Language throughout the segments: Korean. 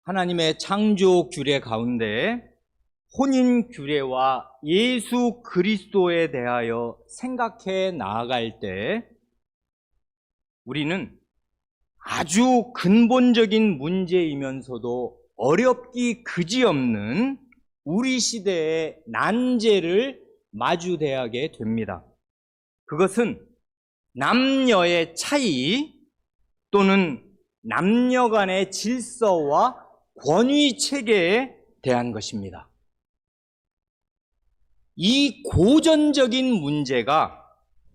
하나님의 창조 규례 가운데 혼인 규례와 예수 그리스도에 대하여 생각해 나아갈 때 우리는 아주 근본적인 문제이면서도 어렵기 그지없는 우리 시대의 난제를 마주대하게 됩니다. 그것은 남녀의 차이 또는 남녀 간의 질서와 권위 체계에 대한 것입니다. 이 고전적인 문제가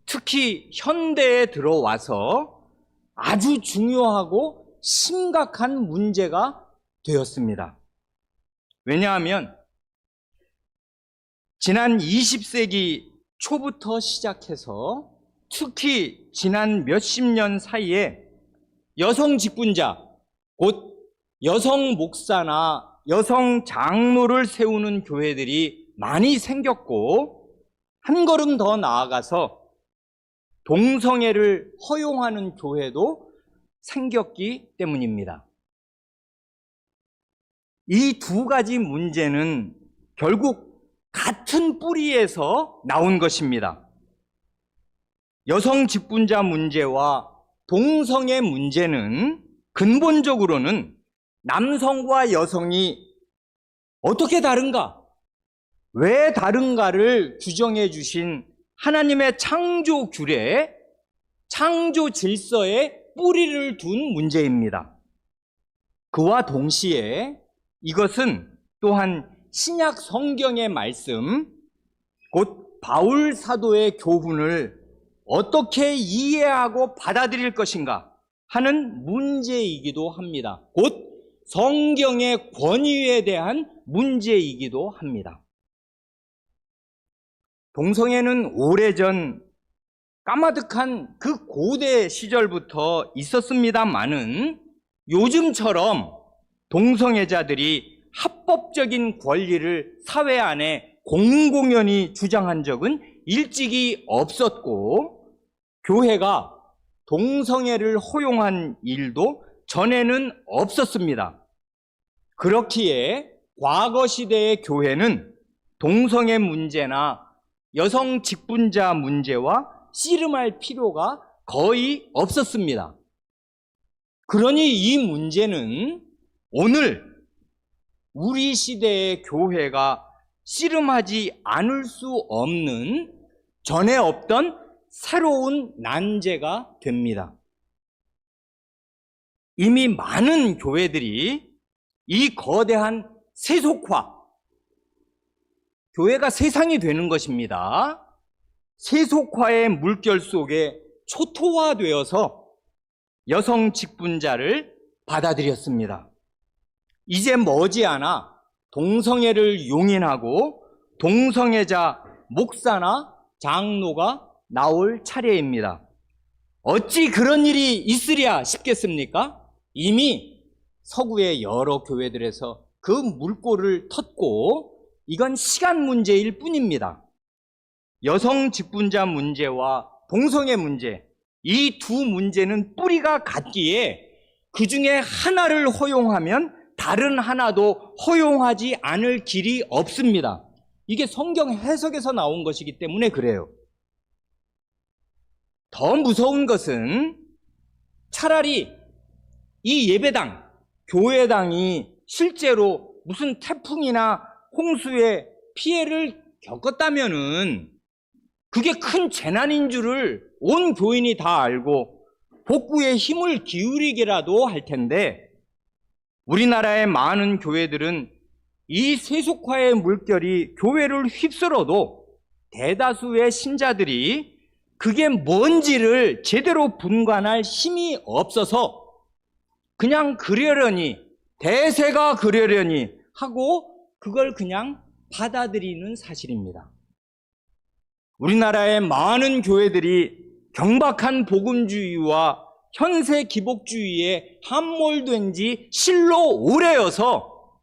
특히 현대에 들어와서 아주 중요하고 심각한 문제가 되었습니다. 왜냐하면 지난 20세기 초부터 시작해서 특히 지난 몇십 년 사이에 여성 직분자, 곧 여성 목사나 여성 장로를 세우는 교회들이 많이 생겼고, 한 걸음 더 나아가서 동성애를 허용하는 교회도 생겼기 때문입니다. 이 두 가지 문제는 결국 같은 뿌리에서 나온 것입니다. 여성 직분자 문제와 동성애 문제는 근본적으로는 남성과 여성이 어떻게 다른가, 왜 다른가를 규정해 주신 하나님의 창조 규례, 창조 질서에 뿌리를 둔 문제입니다. 그와 동시에 이것은 또한 신약 성경의 말씀, 곧 바울 사도의 교훈을 어떻게 이해하고 받아들일 것인가 하는 문제이기도 합니다. 곧 성경의 권위에 대한 문제이기도 합니다. 동성애는 오래전 까마득한 그 고대 시절부터 있었습니다마는 요즘처럼 동성애자들이 합법적인 권리를 사회 안에 공공연히 주장한 적은 일찍이 없었고, 교회가 동성애를 허용한 일도 전에는 없었습니다. 그렇기에 과거 시대의 교회는 동성애 문제나 여성 직분자 문제와 씨름할 필요가 거의 없었습니다. 그러니 이 문제는 오늘 우리 시대의 교회가 씨름하지 않을 수 없는 전에 없던 새로운 난제가 됩니다. 이미 많은 교회들이 이 거대한 세속화, 교회가 세상이 되는 것입니다. 세속화의 물결 속에 초토화되어서 여성 직분자를 받아들였습니다. 이제 머지않아 동성애를 용인하고 동성애자 목사나 장로가 나올 차례입니다. 어찌 그런 일이 있으랴 싶겠습니까? 이미 서구의 여러 교회들에서 그 물꼬를 텄고 이건 시간 문제일 뿐입니다. 여성 직분자 문제와 동성애 문제, 이 두 문제는 뿌리가 같기에 그 중에 하나를 허용하면 다른 하나도 허용하지 않을 길이 없습니다. 이게 성경 해석에서 나온 것이기 때문에 그래요. 더 무서운 것은 차라리 이 예배당, 교회당이 실제로 무슨 태풍이나 홍수의 피해를 겪었다면은 그게 큰 재난인 줄을 온 교인이 다 알고 복구에 힘을 기울이기라도 할 텐데, 우리나라의 많은 교회들은 이 세속화의 물결이 교회를 휩쓸어도 대다수의 신자들이 그게 뭔지를 제대로 분간할 힘이 없어서 그냥 그러려니, 대세가 그러려니 하고 그걸 그냥 받아들이는 사실입니다. 우리나라의 많은 교회들이 경박한 복음주의와 현세 기복주의에 함몰된 지 실로 오래여서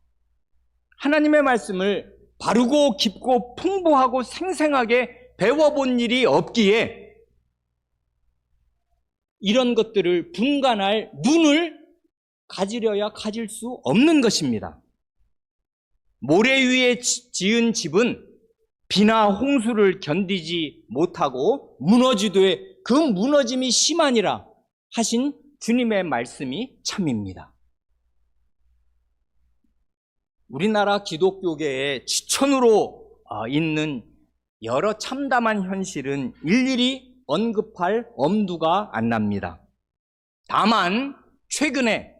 하나님의 말씀을 바르고 깊고 풍부하고 생생하게 배워본 일이 없기에 이런 것들을 분간할 눈을 가지려야 가질 수 없는 것입니다. 모래 위에 지은 집은 비나 홍수를 견디지 못하고 무너지되 그 무너짐이 심하니라 하신 주님의 말씀이 참입니다. 우리나라 기독교계에 지천으로 있는 여러 참담한 현실은 일일이 언급할 엄두가 안 납니다. 다만 최근에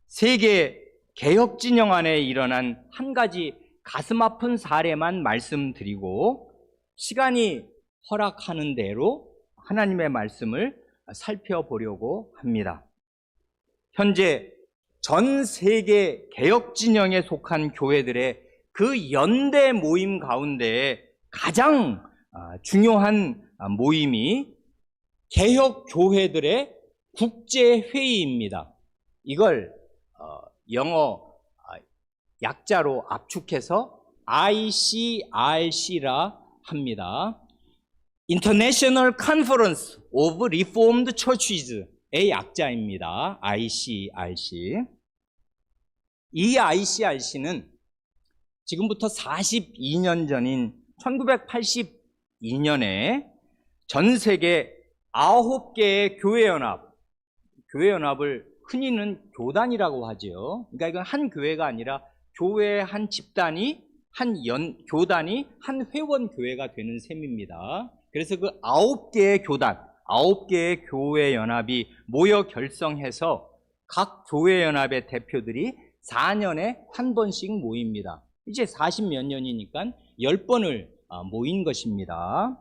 세계 개혁 진영 안에 일어난 한 가지 가슴 아픈 사례만 말씀드리고 시간이 허락하는 대로 하나님의 말씀을 살펴보려고 합니다. 현재 전 세계 개혁 진영에 속한 교회들의 그 연대 모임 가운데 가장 중요한 모임이 개혁 교회들의 국제회의입니다. 이걸 영어 약자로 압축해서 ICRC라 합니다. International Conference of Reformed Churches의 약자입니다. ICRC. 이 ICRC는 지금부터 42년 전인 1982년에 전 세계 9개의 교회연합을 흔히는 교단이라고 하죠. 그러니까 이건 한 교회가 아니라 교회 한 집단이 교단이 한 회원 교회가 되는 셈입니다. 그래서 그 9개의 교단, 9개의 교회 연합이 모여 결성해서 각 교회 연합의 대표들이 4년에 한 번씩 모입니다. 이제 40몇 년이니까 10번을 모인 것입니다.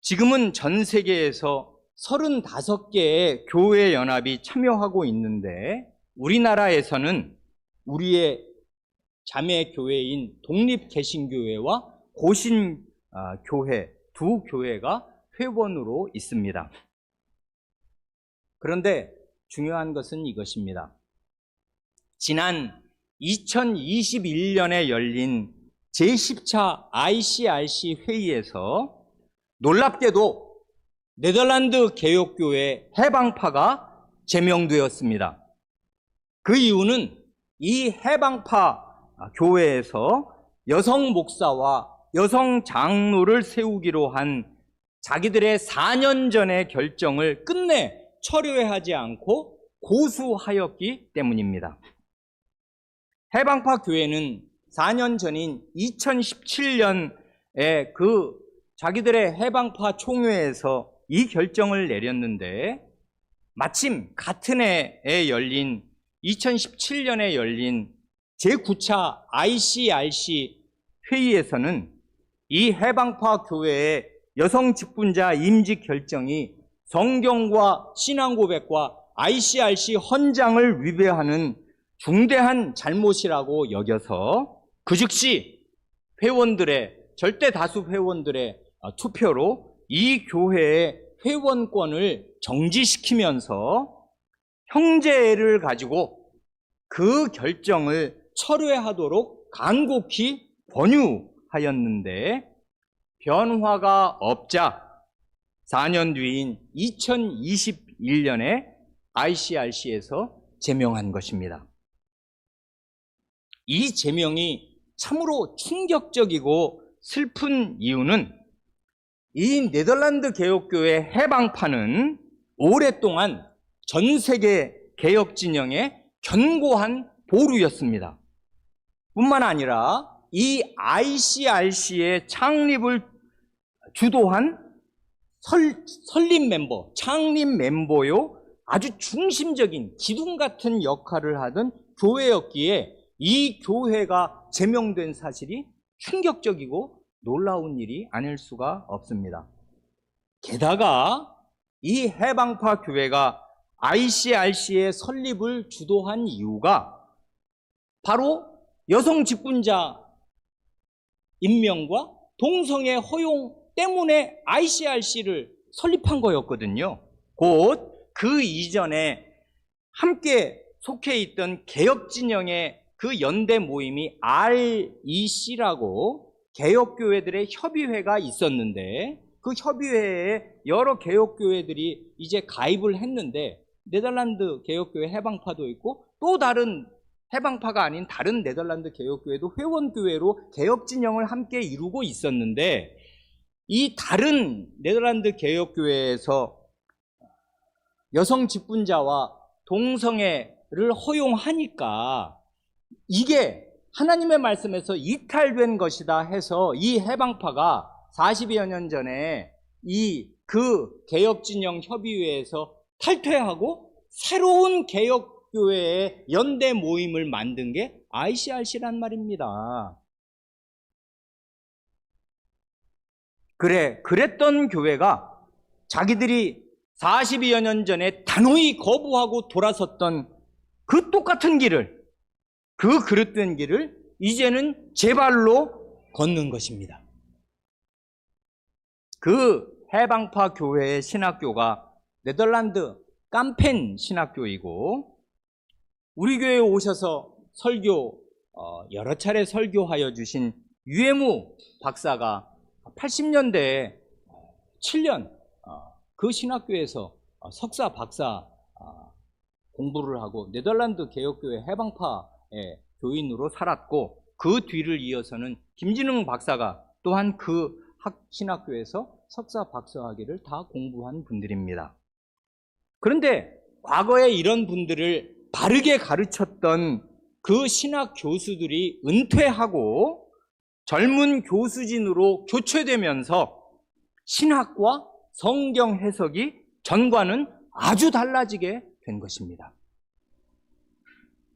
지금은 전 세계에서 35개의 교회 연합이 참여하고 있는데 우리나라에서는 우리의 자매 교회인 독립개신교회와 고신교회 두 교회가 회원으로 있습니다. 그런데 중요한 것은 이것입니다. 지난 2021년에 열린 제10차 ICRC 회의에서 놀랍게도 네덜란드 개혁교회 해방파가 제명되었습니다. 그 이유는 이 해방파 교회에서 여성 목사와 여성 장로를 세우기로 한 자기들의 4년 전의 결정을 끝내 철회하지 않고 고수하였기 때문입니다. 해방파 교회는 4년 전인 2017년에 그 자기들의 해방파 총회에서 이 결정을 내렸는데 마침 같은 해에 열린 2017년에 열린 제9차 ICRC 회의에서는 이 해방파 교회의 여성 직분자 임직 결정이 성경과 신앙고백과 ICRC 헌장을 위배하는 중대한 잘못이라고 여겨서 그 즉시 절대 다수 회원들의 투표로 이 교회의 회원권을 정지시키면서 형제를 가지고 그 결정을 철회하도록 간곡히 권유하였는데 변화가 없자 4년 뒤인 2021년에 ICRC에서 제명한 것입니다. 이 제명이 참으로 충격적이고 슬픈 이유는 이 네덜란드 개혁교회 해방파는 오랫동안 전 세계 개혁 진영의 견고한 보루였습니다. 뿐만 아니라 이 ICRC의 창립을 주도한 창립 멤버요 아주 중심적인 기둥 같은 역할을 하던 교회였기에 이 교회가 제명된 사실이 충격적이고 놀라운 일이 아닐 수가 없습니다. 게다가 이 해방파 교회가 ICRC의 설립을 주도한 이유가 바로 여성 직분자 임명과 동성애 허용 때문에 ICRC를 설립한 거였거든요. 곧 그 이전에 함께 속해 있던 개혁진영의 그 연대 모임이 REC라고 개혁교회들의 협의회가 있었는데 그 협의회에 여러 개혁교회들이 이제 가입을 했는데 네덜란드 개혁교회 해방파도 있고 또 다른 해방파가 아닌 다른 네덜란드 개혁교회도 회원교회로 개혁진영을 함께 이루고 있었는데 이 다른 네덜란드 개혁교회에서 여성 직분자와 동성애를 허용하니까 이게 하나님의 말씀에서 이탈된 것이다 해서 이 해방파가 40여 년 전에 그 개혁진영 협의회에서 탈퇴하고 새로운 개혁교회의 연대 모임을 만든 게 ICRC란 말입니다. 그랬던 교회가 자기들이 40여 년 전에 단호히 거부하고 돌아섰던 그 똑같은 길을, 그 그릇된 길을 이제는 제 발로 걷는 것입니다. 그 해방파 교회의 신학교가 네덜란드 깜펜 신학교이고 우리 교회에 오셔서 여러 차례 설교하여 주신 유해무 박사가 80년대에 7년 그 신학교에서 석사, 박사 공부를 하고 네덜란드 개혁교회 해방파의 교인으로 살았고 그 뒤를 이어서는 김진흥 박사가 또한 그 신학교에서 석사, 박사학위를 다 공부한 분들입니다. 그런데 과거에 이런 분들을 바르게 가르쳤던 그 신학 교수들이 은퇴하고 젊은 교수진으로 교체되면서 신학과 성경 해석이 전과는 아주 달라지게 된 것입니다.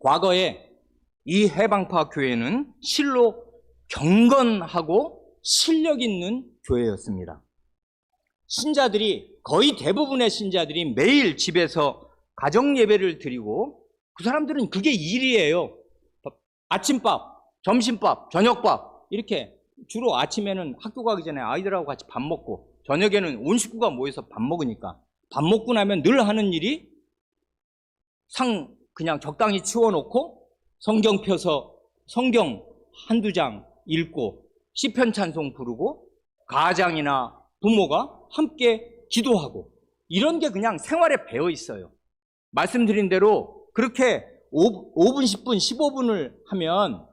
과거에 이 해방파 교회는 실로 경건하고 실력 있는 교회였습니다. 거의 대부분의 신자들이 매일 집에서 가정 예배를 드리고 그 사람들은 그게 일이에요. 아침밥, 점심밥, 저녁밥 이렇게 주로 아침에는 학교 가기 전에 아이들하고 같이 밥 먹고 저녁에는 온 식구가 모여서 밥 먹으니까 밥 먹고 나면 늘 하는 일이 그냥 적당히 치워놓고 성경 펴서 성경 한두 장 읽고 시편 찬송 부르고 가장이나 부모가 함께 기도하고 이런 게 그냥 생활에 배어 있어요. 말씀드린 대로 그렇게 5분, 10분, 15분을 하면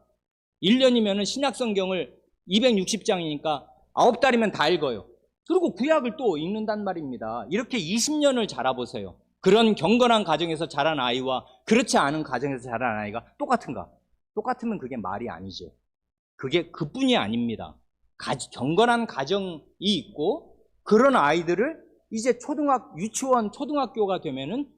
1년이면 신약성경을 260장이니까 9달이면 다 읽어요. 그리고 구약을 또 읽는단 말입니다. 이렇게 20년을 자라보세요. 그런 경건한 가정에서 자란 아이와 그렇지 않은 가정에서 자란 아이가 똑같은가? 똑같으면 그게 말이 아니죠. 그게 그뿐이 아닙니다. 경건한 가정이 있고 그런 아이들을 이제 유치원, 초등학교가 되면은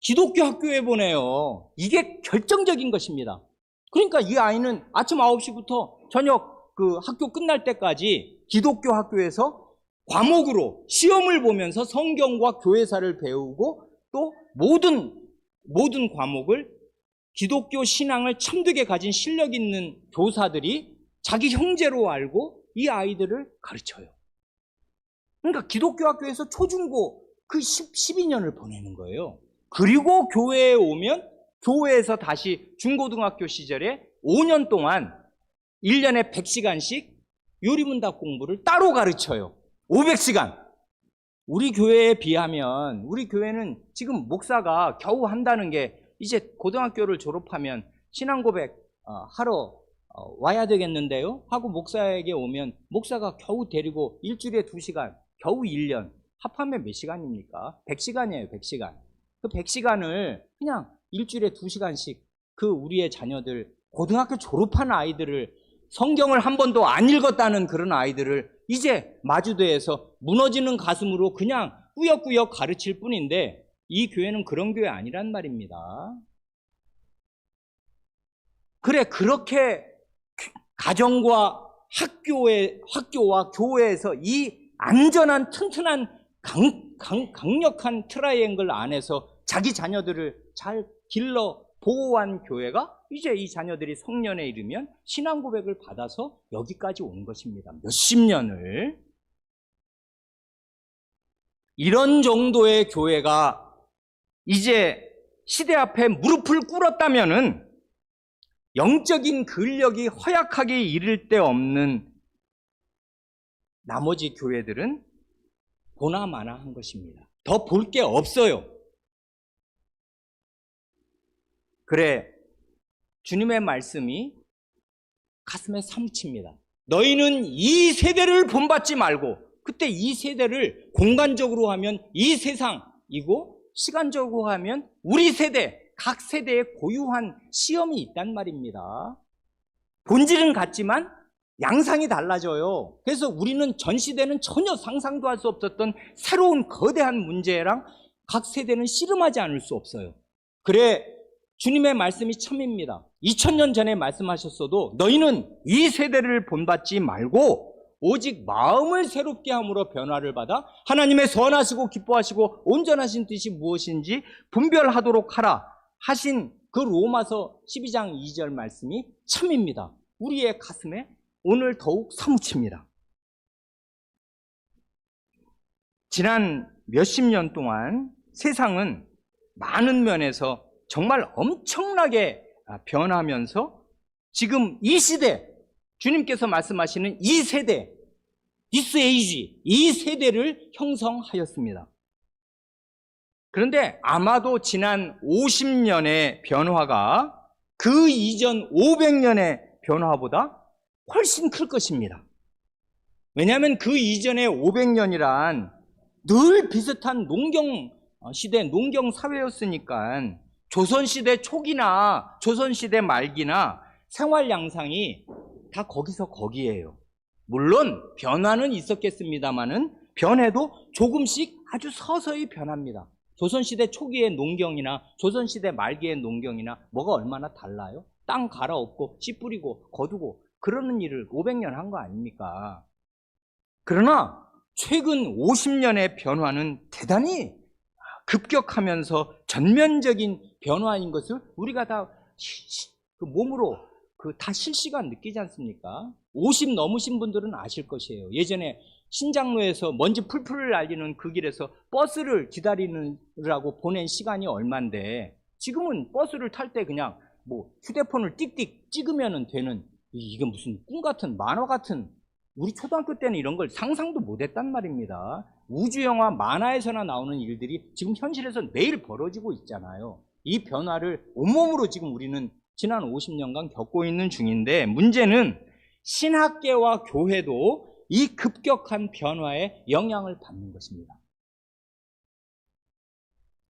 기독교 학교에 보내요. 이게 결정적인 것입니다. 그러니까 이 아이는 아침 9시부터 저녁 학교 끝날 때까지 기독교 학교에서 과목으로 시험을 보면서 성경과 교회사를 배우고 또 모든 과목을 기독교 신앙을 참되게 가진 실력 있는 교사들이 자기 형제로 알고 이 아이들을 가르쳐요. 그러니까 기독교 학교에서 초중고 12년을 보내는 거예요. 그리고 교회에 오면 교회에서 다시 중고등학교 시절에 5년 동안 1년에 100시간씩 요리문답 공부를 따로 가르쳐요. 500시간. 우리 교회에 비하면 우리 교회는 지금 목사가 겨우 한다는 게 이제 고등학교를 졸업하면 신앙고백 하러 와야 되겠는데요 하고 목사에게 오면 목사가 겨우 데리고 일주일에 2시간 겨우 1년 합하면 몇 시간입니까? 100시간이에요. 100시간. 그 100시간을 그냥 일주일에 2시간씩 우리의 자녀들 고등학교 졸업한 아이들을 성경을 한 번도 안 읽었다는 그런 아이들을 이제 마주대에서 무너지는 가슴으로 그냥 꾸역꾸역 가르칠 뿐인데 이 교회는 그런 교회 아니란 말입니다. 그렇게 가정과 학교와 교회에서 이 안전한 튼튼한 강력한 트라이앵글 안에서 자기 자녀들을 잘 길러 보호한 교회가 이제 이 자녀들이 성년에 이르면 신앙 고백을 받아서 여기까지 온 것입니다. 몇십 년을. 이런 정도의 교회가 이제 시대 앞에 무릎을 꿇었다면은 영적인 근력이 허약하게 이를 데 없는 나머지 교회들은 보나마나 한 것입니다. 더 볼 게 없어요. 그래, 주님의 말씀이 가슴에 사무칩니다. 너희는 이 세대를 본받지 말고, 그때 이 세대를 공간적으로 하면 이 세상이고, 시간적으로 하면 우리 세대, 각 세대에 고유한 시험이 있단 말입니다. 본질은 같지만 양상이 달라져요. 그래서 우리는 전 시대는 전혀 상상도 할 수 없었던 새로운 거대한 문제랑 각 세대는 씨름하지 않을 수 없어요. 그래, 주님의 말씀이 참입니다. 2000년 전에 말씀하셨어도 너희는 이 세대를 본받지 말고 오직 마음을 새롭게 함으로 변화를 받아 하나님의 선하시고 기뻐하시고 온전하신 뜻이 무엇인지 분별하도록 하라 하신 그 로마서 12장 2절 말씀이 참입니다. 우리의 가슴에 오늘 더욱 사무칩니다. 지난 몇십 년 동안 세상은 많은 면에서 정말 엄청나게 변하면서 지금 이 시대, 주님께서 말씀하시는 이 세대, this age, 이 세대를 형성하였습니다. 그런데 아마도 지난 50년의 변화가 그 이전 500년의 변화보다 훨씬 클 것입니다. 왜냐하면 그 이전의 500년이란 늘 비슷한 농경 시대, 농경 사회였으니까 조선시대 초기나 조선시대 말기나 생활 양상이 다 거기서 거기에요. 물론 변화는 있었겠습니다만은 변해도 조금씩 아주 서서히 변합니다. 조선시대 초기의 농경이나 조선시대 말기의 농경이나 뭐가 얼마나 달라요? 땅 갈아엎고 씨 뿌리고 거두고 그러는 일을 500년 한 거 아닙니까? 그러나 최근 50년의 변화는 대단히 급격하면서 전면적인 변화인 것을 우리가 다 몸으로 다 실시간 느끼지 않습니까? 50 넘으신 분들은 아실 것이에요. 예전에 신장로에서 먼지 풀풀 날리는 그 길에서 버스를 기다리느라고 보낸 시간이 얼만데 지금은 버스를 탈 때 그냥 뭐 휴대폰을 띡띡 찍으면 되는, 이게 무슨 꿈 같은 만화 같은, 우리 초등학교 때는 이런 걸 상상도 못했단 말입니다. 우주영화 만화에서나 나오는 일들이 지금 현실에서 매일 벌어지고 있잖아요. 이 변화를 온몸으로 지금 우리는 지난 50년간 겪고 있는 중인데, 문제는 신학계와 교회도 이 급격한 변화에 영향을 받는 것입니다.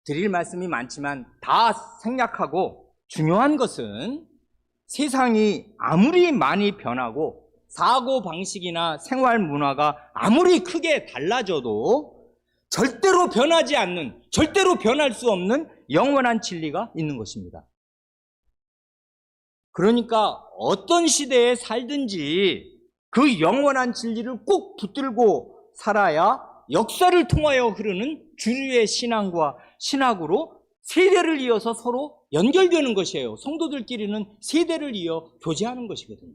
드릴 말씀이 많지만 다 생략하고 중요한 것은 세상이 아무리 많이 변하고 사고방식이나 생활 문화가 아무리 크게 달라져도 절대로 변하지 않는, 절대로 변할 수 없는 영원한 진리가 있는 것입니다. 그러니까 어떤 시대에 살든지 그 영원한 진리를 꼭 붙들고 살아야 역사를 통하여 흐르는 주류의 신앙과 신학으로 세대를 이어서 서로 연결되는 것이에요. 성도들끼리는 세대를 이어 교제하는 것이거든요.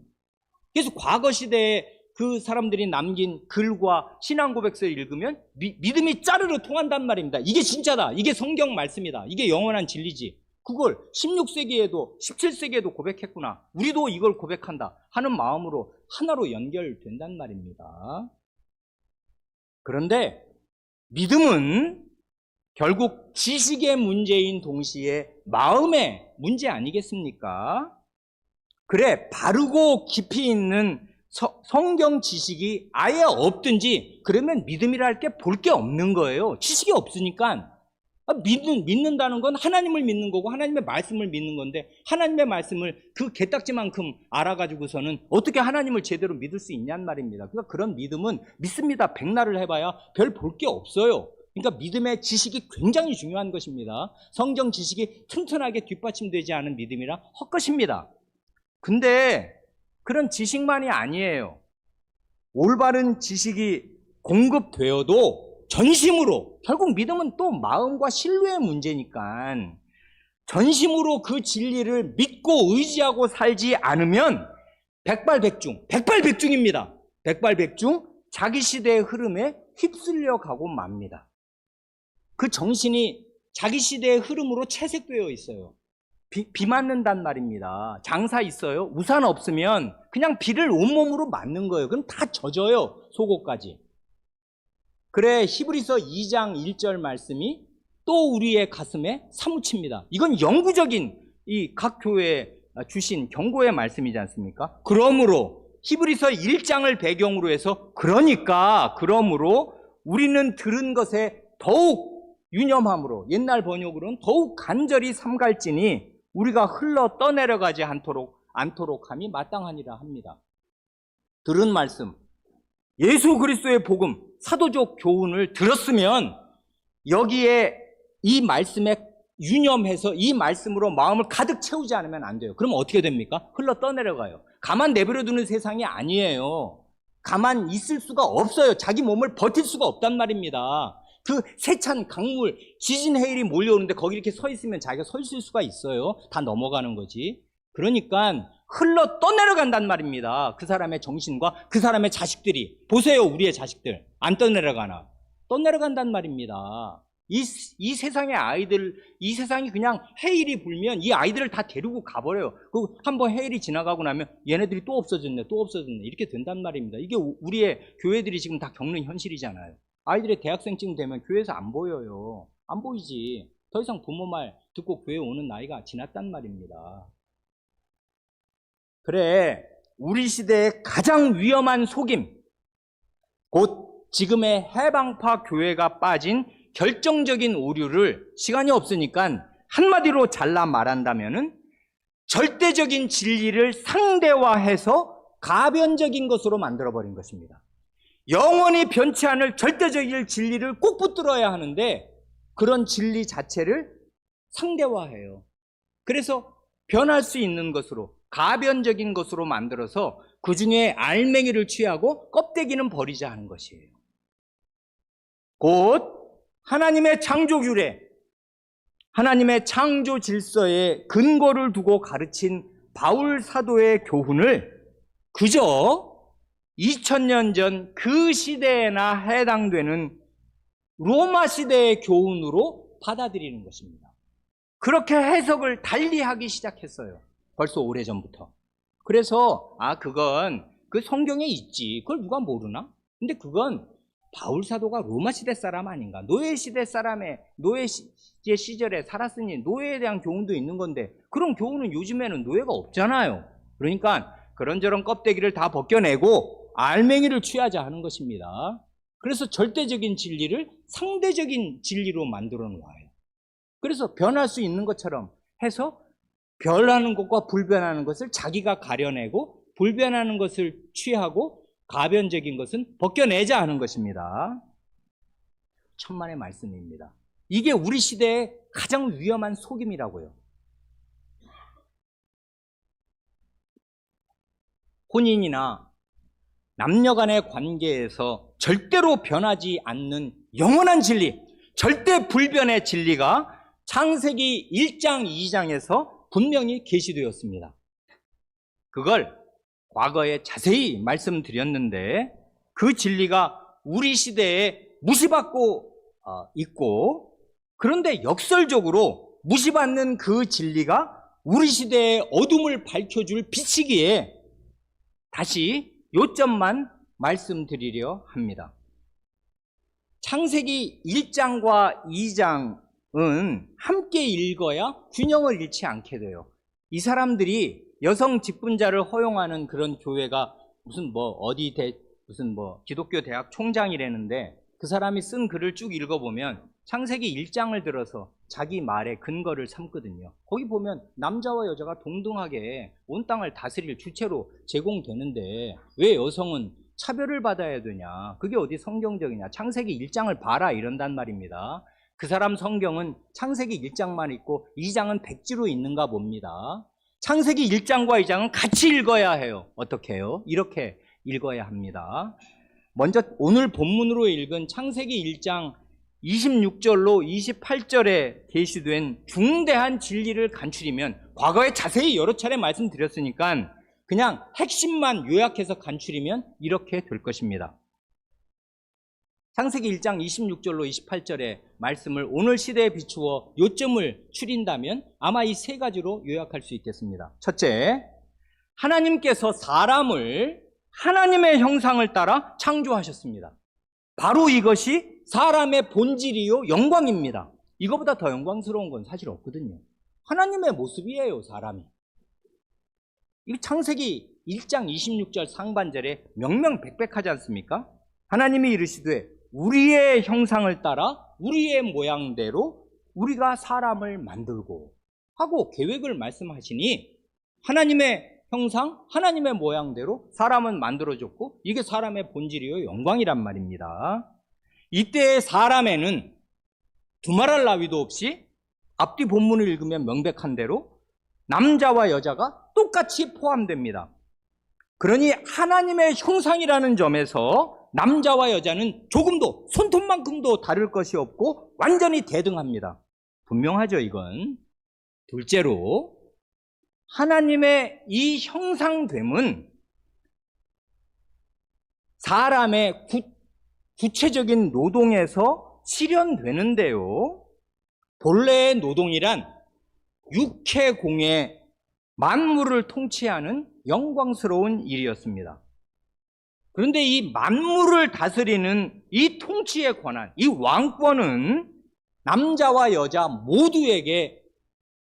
그래서 과거 시대에 그 사람들이 남긴 글과 신앙 고백서를 읽으면 믿음이 짜르르 통한단 말입니다. 이게 진짜다. 이게 성경 말씀이다. 이게 영원한 진리지. 그걸 16세기에도 17세기에도 고백했구나. 우리도 이걸 고백한다 하는 마음으로 하나로 연결된단 말입니다. 그런데 믿음은 결국 지식의 문제인 동시에 마음의 문제 아니겠습니까? 그래, 바르고 깊이 있는 성경 지식이 아예 없든지 그러면 믿음이라 할 게 볼 게 없는 거예요. 지식이 없으니까. 믿는다는 건 하나님을 믿는 거고 하나님의 말씀을 믿는 건데, 하나님의 말씀을 그 개딱지만큼 알아가지고서는 어떻게 하나님을 제대로 믿을 수 있냔 말입니다. 그러니까 그런 믿음은 믿습니다. 백날을 해봐야 별 볼 게 없어요. 그러니까 믿음의 지식이 굉장히 중요한 것입니다. 성경 지식이 튼튼하게 뒷받침되지 않은 믿음이라 헛것입니다. 근데 그런 지식만이 아니에요. 올바른 지식이 공급되어도 전심으로, 결국 믿음은 또 마음과 신뢰의 문제니까 전심으로 그 진리를 믿고 의지하고 살지 않으면 백발백중입니다. 백발백중, 자기 시대의 흐름에 휩쓸려 가고 맙니다. 그 정신이 자기 시대의 흐름으로 채색되어 있어요. 비 맞는단 말입니다. 장사 있어요. 우산 없으면 그냥 비를 온몸으로 맞는 거예요. 그럼 다 젖어요. 속옷까지. 그래, 히브리서 2장 1절 말씀이 또 우리의 가슴에 사무칩니다. 이건 영구적인 이 각 교회에 주신 경고의 말씀이지 않습니까? 그러므로 히브리서 1장을 배경으로 해서 그러므로 우리는 들은 것에 더욱 유념함으로 옛날 번역으로는 더욱 간절히 삼갈지니 우리가 흘러 떠내려가지 않도록 함이 마땅하니라 합니다. 들은 말씀, 예수 그리스도의 복음, 사도적 교훈을 들었으면 여기에 이 말씀에 유념해서 이 말씀으로 마음을 가득 채우지 않으면 안 돼요. 그러면 어떻게 됩니까? 흘러 떠내려가요. 가만 내버려 두는 세상이 아니에요. 가만 있을 수가 없어요. 자기 몸을 버틸 수가 없단 말입니다. 그 세찬 강물, 지진 해일이 몰려오는데 거기 이렇게 서 있으면 자기가 서 있을 수가 있어요. 다 넘어가는 거지. 그러니까 흘러 떠내려간단 말입니다. 그 사람의 정신과 그 사람의 자식들이. 보세요, 우리의 자식들. 안 떠내려가나? 떠내려간단 말입니다. 이 세상의 아이들, 이 세상이 그냥 해일이 불면 이 아이들을 다 데리고 가버려요. 그 한번 해일이 지나가고 나면 얘네들이 또 없어졌네, 이렇게 된단 말입니다. 이게 우리의 교회들이 지금 다 겪는 현실이잖아요. 아이들의 대학생쯤 되면 교회에서 안 보여요. 안 보이지. 더 이상 부모 말 듣고 교회 오는 나이가 지났단 말입니다. 그래, 우리 시대의 가장 위험한 속임, 곧 지금의 해방파 교회가 빠진 결정적인 오류를 시간이 없으니까 한마디로 잘라 말한다면은 절대적인 진리를 상대화해서 가변적인 것으로 만들어버린 것입니다. 영원히 변치 않을 절대적인 진리를 꼭 붙들어야 하는데 그런 진리 자체를 상대화해요. 그래서 변할 수 있는 것으로, 가변적인 것으로 만들어서 그 중에 알맹이를 취하고 껍데기는 버리자 하는 것이에요. 곧 하나님의 창조 규례, 하나님의 창조 질서에 근거를 두고 가르친 바울 사도의 교훈을 그저 2000년 전 그 시대에나 해당되는 로마 시대의 교훈으로 받아들이는 것입니다. 그렇게 해석을 달리하기 시작했어요. 벌써 오래전부터. 그래서 그건 그 성경에 있지. 그걸 누가 모르나? 근데 그건 바울 사도가 로마 시대 사람 아닌가? 노예 시대 사람의 노예 시절에 살았으니 노예에 대한 교훈도 있는 건데 그런 교훈은 요즘에는 노예가 없잖아요. 그러니까 그런저런 껍데기를 다 벗겨내고 알맹이를 취하자 하는 것입니다. 그래서 절대적인 진리를 상대적인 진리로 만들어 놓아요. 그래서 변할 수 있는 것처럼 해서 변하는 것과 불변하는 것을 자기가 가려내고 불변하는 것을 취하고 가변적인 것은 벗겨내자 하는 것입니다. 천만의 말씀입니다. 이게 우리 시대의 가장 위험한 속임이라고요. 혼인이나 남녀 간의 관계에서 절대로 변하지 않는 영원한 진리, 절대 불변의 진리가 창세기 1장, 2장에서 분명히 계시되었습니다. 그걸 과거에 자세히 말씀드렸는데 그 진리가 우리 시대에 무시받고 있고 그런데 역설적으로 무시받는 그 진리가 우리 시대의 어둠을 밝혀줄 빛이기에 다시 요점만 말씀드리려 합니다. 창세기 1장과 2장은 함께 읽어야 균형을 잃지 않게 돼요. 이 사람들이 여성 직분자를 허용하는 그런 교회가 무슨 기독교 대학 총장이라는데 그 사람이 쓴 글을 쭉 읽어보면 창세기 1장을 들어서 자기 말의 근거를 삼거든요. 거기 보면 남자와 여자가 동등하게 온 땅을 다스릴 주체로 제공되는데 왜 여성은 차별을 받아야 되냐? 그게 어디 성경적이냐? 창세기 1장을 봐라 이런단 말입니다. 그 사람 성경은 창세기 1장만 있고 2장은 백지로 있는가 봅니다. 창세기 1장과 2장은 같이 읽어야 해요. 어떻게 해요? 이렇게 읽어야 합니다. 먼저 오늘 본문으로 읽은 창세기 1장 26절로 28절에 계시된 중대한 진리를 간추리면 과거에 자세히 여러 차례 말씀드렸으니까 그냥 핵심만 요약해서 간추리면 이렇게 될 것입니다. 창세기 1장 26절로 28절의 말씀을 오늘 시대에 비추어 요점을 추린다면 아마 이 세 가지로 요약할 수 있겠습니다. 첫째, 하나님께서 사람을 하나님의 형상을 따라 창조하셨습니다. 바로 이것이 사람의 본질이요 영광입니다. 이거보다 더 영광스러운 건 사실 없거든요. 하나님의 모습이에요, 사람이. 이 창세기 1장 26절 상반절에 명명백백하지 않습니까? 하나님이 이르시되 우리의 형상을 따라 우리의 모양대로 우리가 사람을 만들고 하고 계획을 말씀하시니 하나님의 형상, 하나님의 모양대로 사람은 만들어졌고 이게 사람의 본질이요 영광이란 말입니다. 이때의 사람에는 두말할 나위도 없이 앞뒤 본문을 읽으면 명백한 대로 남자와 여자가 똑같이 포함됩니다. 그러니 하나님의 형상이라는 점에서 남자와 여자는 조금도 손톱만큼도 다를 것이 없고 완전히 대등합니다. 분명하죠, 이건. 둘째로 하나님의 이 형상됨은 사람의 구체적인 노동에서 실현되는데요. 본래의 노동이란 육해공의 만물을 통치하는 영광스러운 일이었습니다. 그런데 이 만물을 다스리는 이 통치의 권한, 이 왕권은 남자와 여자 모두에게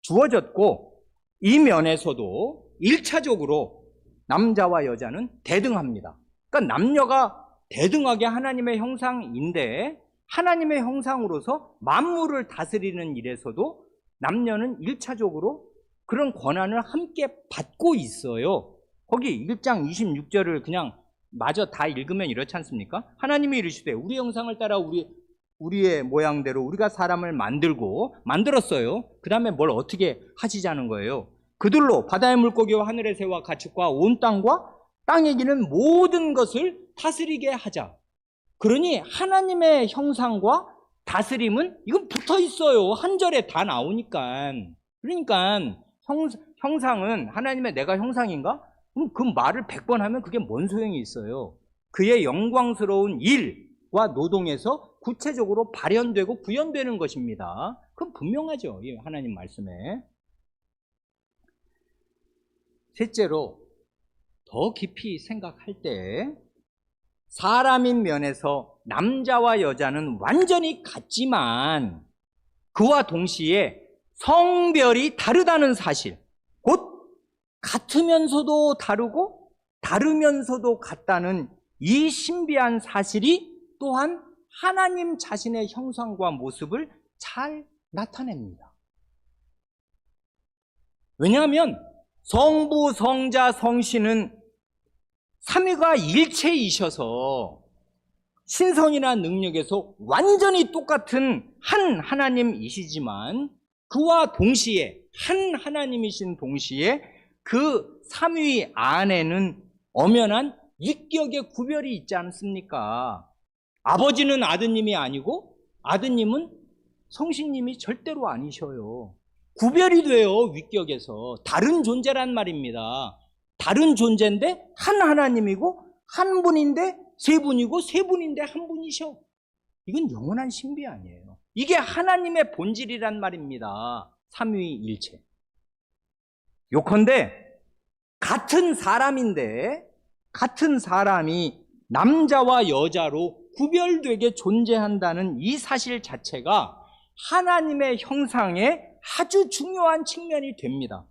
주어졌고 이 면에서도 1차적으로 남자와 여자는 대등합니다. 그러니까 남녀가 대등하게 하나님의 형상인데 하나님의 형상으로서 만물을 다스리는 일에서도 남녀는 1차적으로 그런 권한을 함께 받고 있어요. 거기 1장 26절을 그냥 마저 다 읽으면 이렇지 않습니까? 하나님이 이르시되 우리 형상을 따라 우리의 모양대로 우리가 사람을 만들었어요. 그 다음에 뭘 어떻게 하시자는 거예요? 그들로 바다의 물고기와 하늘의 새와 가축과 온 땅과 땅에 기는 모든 것을 다스리게 하자. 그러니 하나님의 형상과 다스림은 이건 붙어 있어요. 한 절에 다 나오니까. 그러니까 형상은 하나님의 내가 형상인가? 그럼 그 말을 100번 하면 그게 뭔 소용이 있어요? 그의 영광스러운 일과 노동에서 구체적으로 발현되고 구현되는 것입니다. 그건 분명하죠, 이 하나님 말씀에. 셋째로 더 깊이 생각할 때 사람인 면에서 남자와 여자는 완전히 같지만 그와 동시에 성별이 다르다는 사실, 곧 같으면서도 다르고 다르면서도 같다는 이 신비한 사실이 또한 하나님 자신의 형상과 모습을 잘 나타냅니다. 왜냐하면 성부, 성자, 성신은 삼위가 일체이셔서 신성이나 능력에서 완전히 똑같은 한 하나님이시지만 그와 동시에 한 하나님이신 동시에 그 삼위 안에는 엄연한 위격의 구별이 있지 않습니까? 아버지는 아드님이 아니고 아드님은 성신님이 절대로 아니셔요. 구별이 돼요, 위격에서. 다른 존재란 말입니다. 다른 존재인데 한 하나님이고 한 분인데 세 분이고 세 분인데 한 분이셔. 이건 영원한 신비 아니에요. 이게 하나님의 본질이란 말입니다. 삼위일체. 요컨대 같은 사람인데 같은 사람이 남자와 여자로 구별되게 존재한다는 이 사실 자체가 하나님의 형상의 아주 중요한 측면이 됩니다.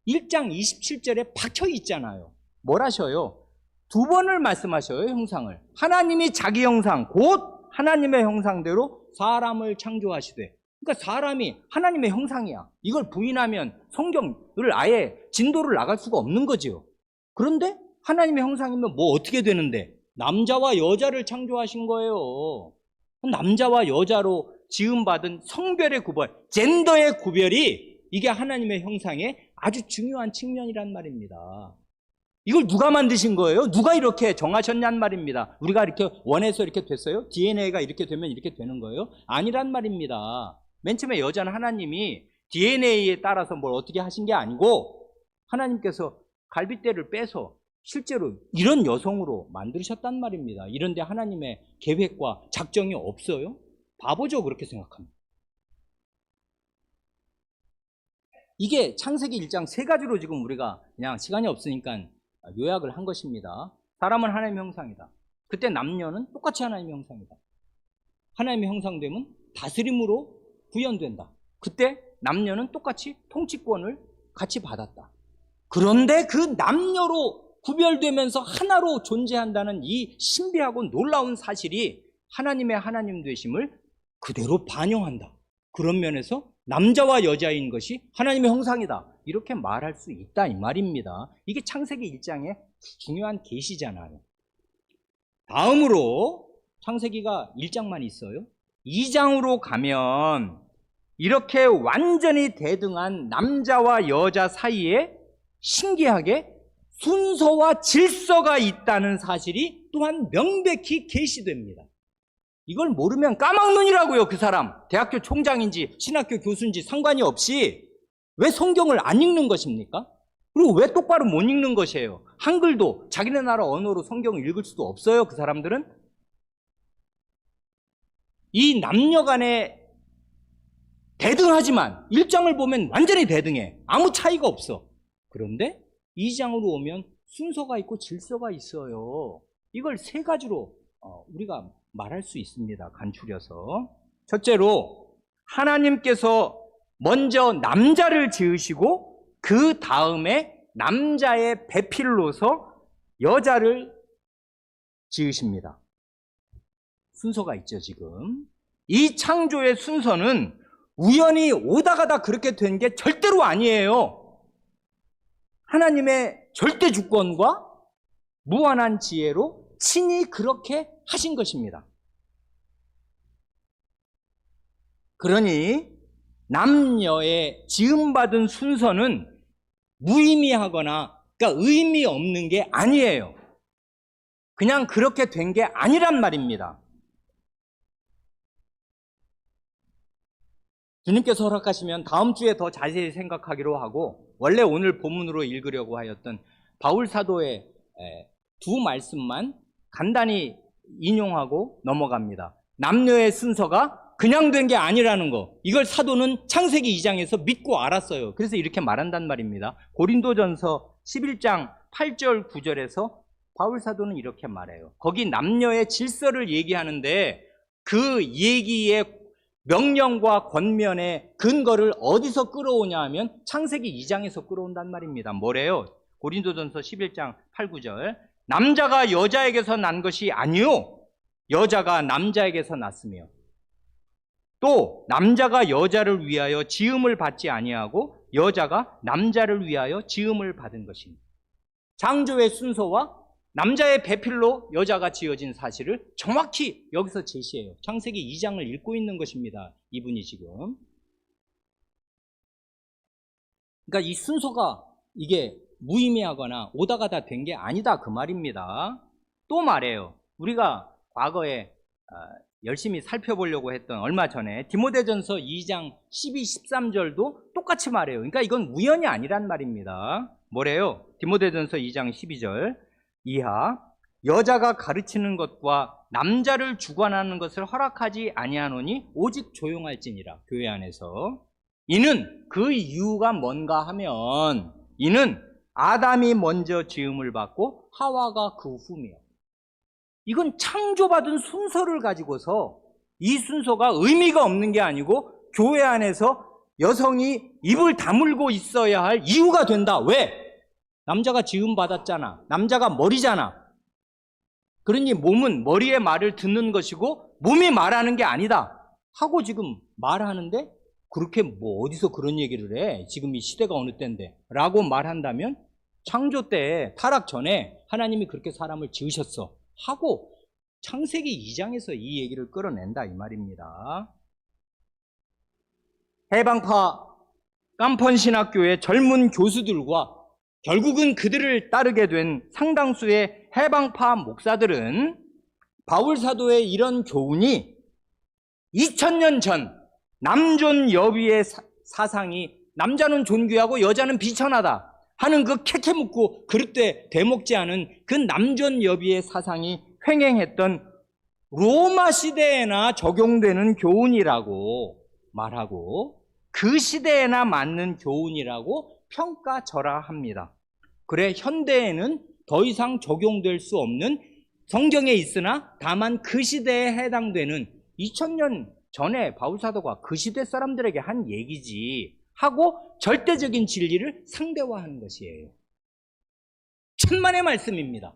1장 27절에 박혀 있잖아요. 뭘 하셔요? 두 번을 말씀하셔요, 형상을. 하나님이 자기 형상, 곧 하나님의 형상대로 사람을 창조하시되. 그러니까 사람이 하나님의 형상이야. 이걸 부인하면 성경을 아예 진도를 나갈 수가 없는 거지요. 그런데 하나님의 형상이면 뭐 어떻게 되는데? 남자와 여자를 창조하신 거예요. 남자와 여자로 지음받은 성별의 구별, 젠더의 구별이 이게 하나님의 형상의 아주 중요한 측면이란 말입니다. 이걸 누가 만드신 거예요? 누가 이렇게 정하셨냔 말입니다. 우리가 이렇게 원해서 이렇게 됐어요? DNA가 이렇게 되면 이렇게 되는 거예요? 아니란 말입니다. 맨 처음에 여자는 하나님이 DNA에 따라서 뭘 어떻게 하신 게 아니고 하나님께서 갈빗대를 빼서 실제로 이런 여성으로 만드셨단 말입니다. 이런데 하나님의 계획과 작정이 없어요? 바보죠, 그렇게 생각합니다. 이게 창세기 1장 세 가지로 지금 우리가 그냥 시간이 없으니까 요약을 한 것입니다. 사람은 하나님의 형상이다. 그때 남녀는 똑같이 하나님의 형상이다. 하나님의 형상됨은 다스림으로 구현된다. 그때 남녀는 똑같이 통치권을 같이 받았다. 그런데 그 남녀로 구별되면서 하나로 존재한다는 이 신비하고 놀라운 사실이 하나님의 하나님 되심을 그대로 반영한다. 그런 면에서 남자와 여자인 것이 하나님의 형상이다. 이렇게 말할 수 있다 이 말입니다. 이게 창세기 1장의 중요한 계시잖아요. 다음으로 창세기가 1장만 있어요. 2장으로 가면 이렇게 완전히 대등한 남자와 여자 사이에 신기하게 순서와 질서가 있다는 사실이 또한 명백히 계시됩니다. 이걸 모르면 까막눈이라고요. 그 사람 대학교 총장인지 신학교 교수인지 상관이 없이 왜 성경을 안 읽는 것입니까? 그리고 왜 똑바로 못 읽는 것이에요? 한글도 자기네 나라 언어로 성경을 읽을 수도 없어요. 그 사람들은 이 남녀 간에 대등하지만 1장을 보면 완전히 대등해. 아무 차이가 없어. 그런데 2장으로 오면 순서가 있고 질서가 있어요. 이걸 세 가지로 우리가 말할 수 있습니다. 간추려서. 첫째로 하나님께서 먼저 남자를 지으시고 그 다음에 남자의 배필로서 여자를 지으십니다. 순서가 있죠, 지금. 이 창조의 순서는 우연히 오다 가다 그렇게 된 게 절대로 아니에요. 하나님의 절대 주권과 무한한 지혜로 친히 그렇게 하신 것입니다. 그러니 남녀의 지음받은 순서는 무의미하거나 그러니까 의미 없는 게 아니에요. 그냥 그렇게 된 게 아니란 말입니다. 주님께서 허락하시면 다음 주에 더 자세히 생각하기로 하고 원래 오늘 본문으로 읽으려고 하였던 바울 사도의 두 말씀만 간단히 인용하고 넘어갑니다. 남녀의 순서가 그냥 된 게 아니라는 거, 이걸 사도는 창세기 2장에서 믿고 알았어요. 그래서 이렇게 말한단 말입니다. 고린도전서 11장 8절 9절에서 바울 사도는 이렇게 말해요. 거기 남녀의 질서를 얘기하는데 그 얘기의 명령과 권면의 근거를 어디서 끌어오냐 하면 창세기 2장에서 끌어온단 말입니다. 뭐래요? 고린도전서 11장 8, 9절. 남자가 여자에게서 난 것이 아니요 여자가 남자에게서 났으며 또 남자가 여자를 위하여 지음을 받지 아니하고 여자가 남자를 위하여 지음을 받은 것입니다. 창조의 순서와 남자의 배필로 여자가 지어진 사실을 정확히 여기서 제시해요. 창세기 2장을 읽고 있는 것입니다. 이분이 지금. 그러니까 이 순서가 이게 무의미하거나 오다 가다 된 게 아니다 그 말입니다. 또 말해요. 우리가 과거에 열심히 살펴보려고 했던 얼마 전에 디모데전서 2장 12, 13절도 똑같이 말해요. 그러니까 이건 우연이 아니란 말입니다. 뭐래요? 디모데전서 2장 12절 이하 여자가 가르치는 것과 남자를 주관하는 것을 허락하지 아니하노니 오직 조용할지니라. 교회 안에서. 이는 그 이유가 뭔가 하면 이는 아담이 먼저 지음을 받고 하와가 그 후며. 이건 창조받은 순서를 가지고서 이 순서가 의미가 없는 게 아니고 교회 안에서 여성이 입을 다물고 있어야 할 이유가 된다. 왜? 남자가 지음 받았잖아. 남자가 머리잖아. 그러니 몸은 머리의 말을 듣는 것이고 몸이 말하는 게 아니다 하고 지금 말하는데 그렇게 뭐 어디서 그런 얘기를 해? 지금 이 시대가 어느 때인데 라고 말한다면 창조 때 타락 전에 하나님이 그렇게 사람을 지으셨어 하고 창세기 2장에서 이 얘기를 끌어낸다 이 말입니다. 해방파 깜펀신학교의 젊은 교수들과 결국은 그들을 따르게 된 상당수의 해방파 목사들은 바울 사도의 이런 교훈이 2000년 전 남존 여비의 사상이 남자는 존귀하고 여자는 비천하다 하는 그 캐캐 묻고 그릇돼 되먹지 않은 그 남존 여비의 사상이 횡행했던 로마 시대에나 적용되는 교훈이라고 말하고 그 시대에나 맞는 교훈이라고 평가절하합니다. 그래 현대에는 더 이상 적용될 수 없는 성경에 있으나 다만 그 시대에 해당되는 2000년 전에 바울 사도가 그 시대 사람들에게 한 얘기지 하고 절대적인 진리를 상대화하는 것이에요. 천만의 말씀입니다.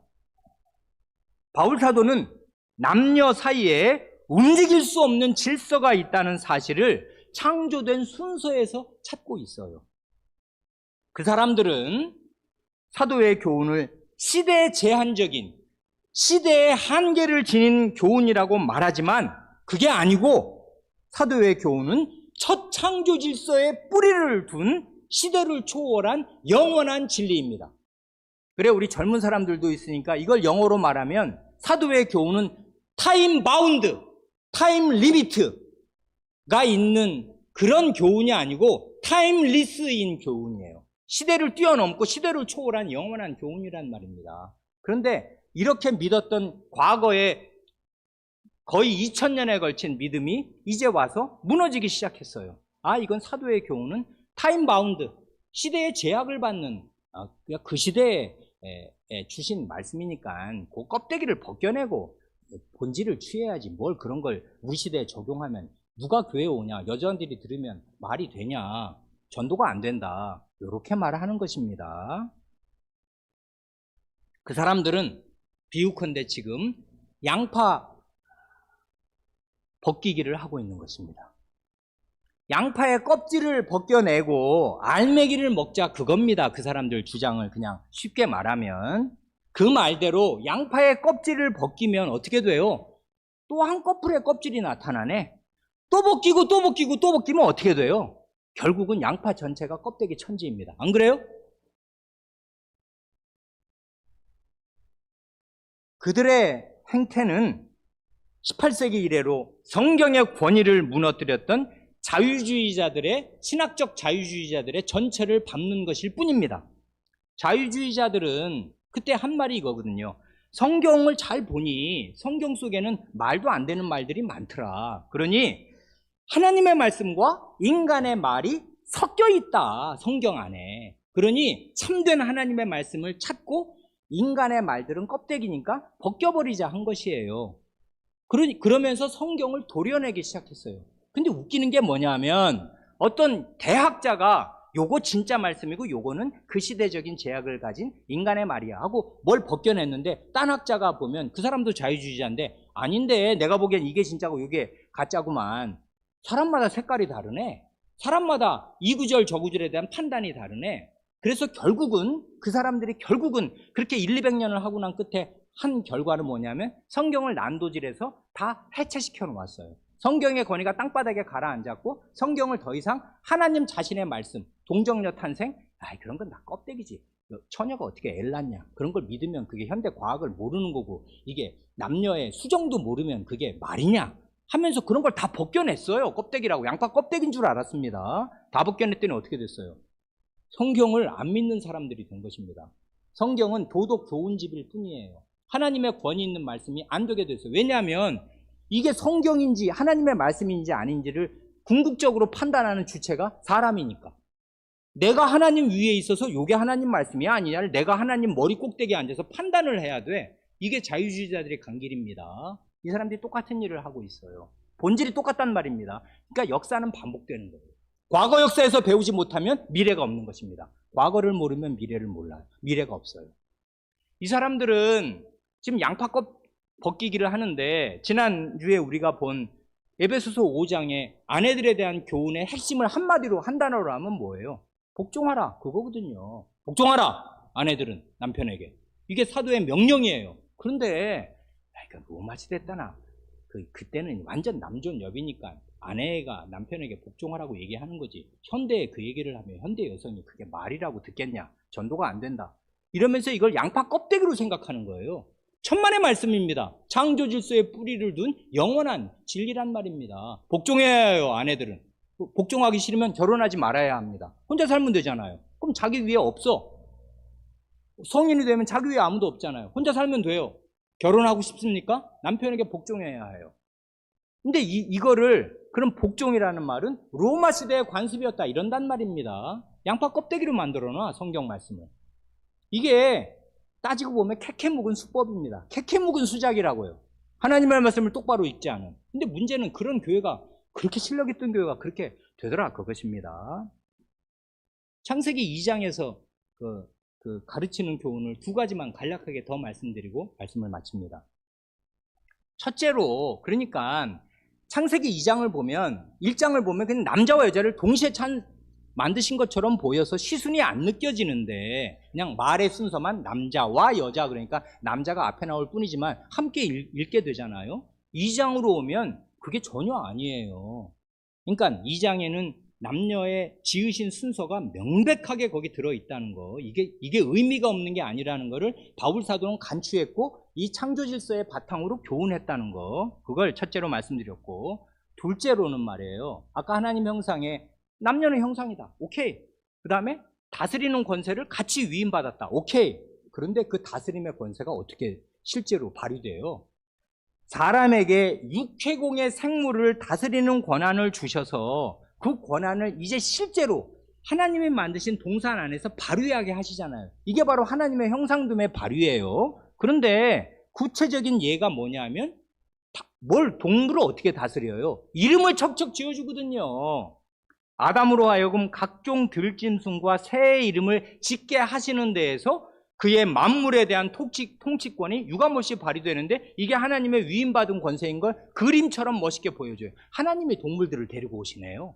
바울 사도는 남녀 사이에 움직일 수 없는 질서가 있다는 사실을 창조된 순서에서 찾고 있어요. 그 사람들은 사도의 교훈을 시대 제한적인, 시대의 한계를 지닌 교훈이라고 말하지만 그게 아니고 사도의 교훈은 첫 창조 질서에 뿌리를 둔 시대를 초월한 영원한 진리입니다. 그래, 우리 젊은 사람들도 있으니까 이걸 영어로 말하면 사도의 교훈은 타임 바운드, 타임 리미트가 있는 그런 교훈이 아니고 타임리스인 교훈이에요. 시대를 뛰어넘고 시대를 초월한 영원한 교훈이란 말입니다. 그런데 이렇게 믿었던 과거에 거의 2000년에 걸친 믿음이 이제 와서 무너지기 시작했어요. 아, 이건 사도의 교훈은 타임 바운드, 시대의 제약을 받는 그 시대에 주신 말씀이니까 그 껍데기를 벗겨내고 본질을 취해야지 뭘 그런 걸 우리 시대에 적용하면 누가 교회에 오냐, 여자들이 들으면 말이 되냐, 전도가 안 된다, 이렇게 말하는 것입니다. 그 사람들은 비유컨대 지금 양파 벗기기를 하고 있는 것입니다. 양파의 껍질을 벗겨내고 알맹이를 먹자, 그겁니다. 그 사람들 주장을 그냥 쉽게 말하면. 그 말대로 양파의 껍질을 벗기면 어떻게 돼요? 또 한꺼풀의 껍질이 나타나네. 또 벗기고 또 벗기고 또 벗기면 어떻게 돼요? 결국은 양파 전체가 껍데기 천지입니다. 안 그래요? 그들의 행태는 18세기 이래로 성경의 권위를 무너뜨렸던 자유주의자들의, 신학적 자유주의자들의 전체를 밟는 것일 뿐입니다. 자유주의자들은 그때 한 말이 이거거든요. 성경을 잘 보니 성경 속에는 말도 안 되는 말들이 많더라. 그러니 하나님의 말씀과 인간의 말이 섞여 있다, 성경 안에. 그러니 참된 하나님의 말씀을 찾고 인간의 말들은 껍데기니까 벗겨버리자 한 것이에요. 그러면서 성경을 도려내기 시작했어요. 근데 웃기는 게 뭐냐면 어떤 대학자가 요거 진짜 말씀이고 요거는 그 시대적인 제약을 가진 인간의 말이야 하고 뭘 벗겨냈는데, 딴 학자가 보면 그 사람도 자유주의자인데 아닌데 내가 보기엔 이게 진짜고 이게 가짜구만. 사람마다 색깔이 다르네. 사람마다 이 구절 저 구절에 대한 판단이 다르네. 그래서 결국은 그 사람들이 결국은 그렇게 200년을 하고 난 끝에 한 결과는 뭐냐면 성경을 난도질해서 다 해체시켜 놓았어요. 성경의 권위가 땅바닥에 가라앉았고 성경을 더 이상 하나님 자신의 말씀, 동정녀 탄생, 그런 건 다 껍데기지. 처녀가 어떻게 애 낳냐, 그런 걸 믿으면 그게 현대 과학을 모르는 거고, 이게 남녀의 수정도 모르면 그게 말이냐 하면서 그런 걸 다 벗겨냈어요. 껍데기라고. 양파 껍데기인 줄 알았습니다. 다 벗겨냈더니 어떻게 됐어요? 성경을 안 믿는 사람들이 된 것입니다. 성경은 도덕 교훈집일 뿐이에요. 하나님의 권위 있는 말씀이 안 되게 됐어요. 왜냐하면 이게 성경인지 하나님의 말씀인지 아닌지를 궁극적으로 판단하는 주체가 사람이니까. 내가 하나님 위에 있어서 이게 하나님 말씀이 아니냐를 내가 하나님 머리 꼭대기에 앉아서 판단을 해야 돼. 이게 자유주의자들의 강길입니다. 이 사람들이 똑같은 일을 하고 있어요. 본질이 똑같단 말입니다. 그러니까 역사는 반복되는 거예요. 과거 역사에서 배우지 못하면 미래가 없는 것입니다. 과거를 모르면 미래를 몰라요. 미래가 없어요. 이 사람들은 지금 양파껍 벗기기를 하는데, 지난주에 우리가 본 에베소서 5장의 아내들에 대한 교훈의 핵심을 한마디로, 한 단어로 하면 뭐예요? 복종하라, 그거거든요. 복종하라, 아내들은 남편에게. 이게 사도의 명령이에요. 그런데 로마 시대 때나 그때는 완전 남존여비니까 아내가 남편에게 복종하라고 얘기하는 거지. 현대에 그 얘기를 하면 현대 여성이 그게 말이라고 듣겠냐, 전도가 안 된다 이러면서 이걸 양파 껍데기로 생각하는 거예요. 천만의 말씀입니다. 창조 질서에 뿌리를 둔 영원한 진리란 말입니다. 복종해야 해요. 아내들은 복종하기 싫으면 결혼하지 말아야 합니다. 혼자 살면 되잖아요. 그럼 자기 위에 없어. 성인이 되면 자기 위에 아무도 없잖아요. 혼자 살면 돼요. 결혼하고 싶습니까? 남편에게 복종해야 해요. 근데 이거를, 그런 복종이라는 말은 로마 시대의 관습이었다 이런단 말입니다. 양파 껍데기로 만들어놔, 성경 말씀을. 이게 따지고 보면 캐캐 묵은 수법입니다. 캐캐 묵은 수작이라고요. 하나님의 말씀을 똑바로 읽지 않은. 근데 문제는 그런 교회가, 그렇게 실력 있던 교회가 그렇게 되더라, 그것입니다. 창세기 2장에서 가르치는 교훈을 두 가지만 간략하게 더 말씀드리고 말씀을 마칩니다. 첫째로, 그러니까 창세기 2장을 보면, 1장을 보면 그냥 남자와 여자를 동시에 만드신 것처럼 보여서 시순이 안 느껴지는데, 그냥 말의 순서만 남자와 여자, 그러니까 남자가 앞에 나올 뿐이지만 함께 읽게 되잖아요. 2장으로 오면 그게 전혀 아니에요. 그러니까 2장에는 남녀의 지으신 순서가 명백하게 거기 들어있다는 거, 이게 의미가 없는 게 아니라는 거를 바울 사도는 간추했고, 이 창조 질서의 바탕으로 교훈했다는 거, 그걸 첫째로 말씀드렸고, 둘째로는 말이에요, 아까 하나님 형상에 남녀는 형상이다, 오케이. 그 다음에 다스리는 권세를 같이 위임받았다, 오케이. 그런데 그 다스림의 권세가 어떻게 실제로 발휘돼요? 사람에게 육해공의 생물을 다스리는 권한을 주셔서 그 권한을 이제 실제로 하나님이 만드신 동산 안에서 발휘하게 하시잖아요. 이게 바로 하나님의 형상됨의 발휘예요. 그런데 구체적인 예가 뭐냐면, 동물을 어떻게 다스려요? 이름을 척척 지어주거든요. 아담으로 하여금 각종 들짐승과 새의 이름을 짓게 하시는 데에서 그의 만물에 대한 통치권이 유감없이 발휘되는데, 이게 하나님의 위임받은 권세인 걸 그림처럼 멋있게 보여줘요. 하나님이 동물들을 데리고 오시네요.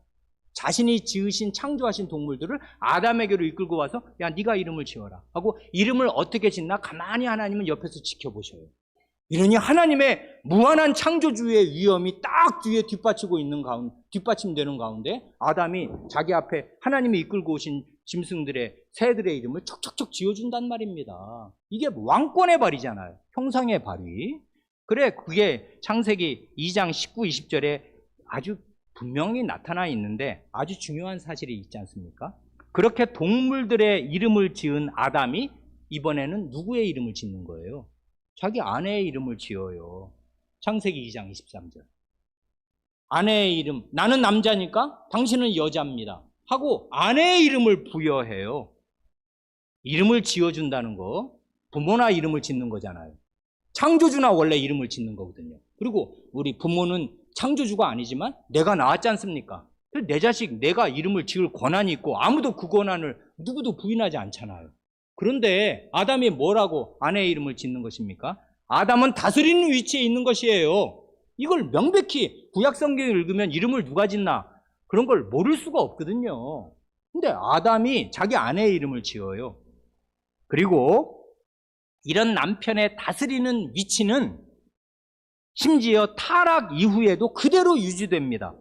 자신이 지으신 창조하신 동물들을 아담에게로 이끌고 와서, 야, 네가 이름을 지어라 하고, 이름을 어떻게 짓나 가만히 하나님은 옆에서 지켜보셔요. 이러니 하나님의 무한한 창조주의 위엄이 딱 뒤에 뒷받침되는 가운데 아담이 자기 앞에 하나님이 이끌고 오신 짐승들의, 새들의 이름을 척척척 지어준단 말입니다. 이게 왕권의 발휘잖아요. 형상의 발휘. 그래, 그게 창세기 2장 19, 20절에 아주 분명히 나타나 있는데, 아주 중요한 사실이 있지 않습니까? 그렇게 동물들의 이름을 지은 아담이 이번에는 누구의 이름을 짓는 거예요? 자기 아내의 이름을 지어요. 창세기 2장 23절. 아내의 이름, 나는 남자니까 당신은 여자입니다 하고 아내의 이름을 부여해요. 이름을 지어준다는 거, 부모나 이름을 짓는 거잖아요. 창조주나 원래 이름을 짓는 거거든요. 그리고 우리 부모는 창조주가 아니지만 내가 낳았지 않습니까? 내 자식 내가 이름을 지을 권한이 있고, 아무도 그 권한을 누구도 부인하지 않잖아요. 그런데 아담이 뭐라고 아내의 이름을 짓는 것입니까? 아담은 다스리는 위치에 있는 것이에요. 이걸 명백히 구약 성경을 읽으면 이름을 누가 짓나 그런 걸 모를 수가 없거든요. 근데 아담이 자기 아내의 이름을 지어요. 그리고 이런 남편의 다스리는 위치는 심지어 타락 이후에도 그대로 유지됩니다.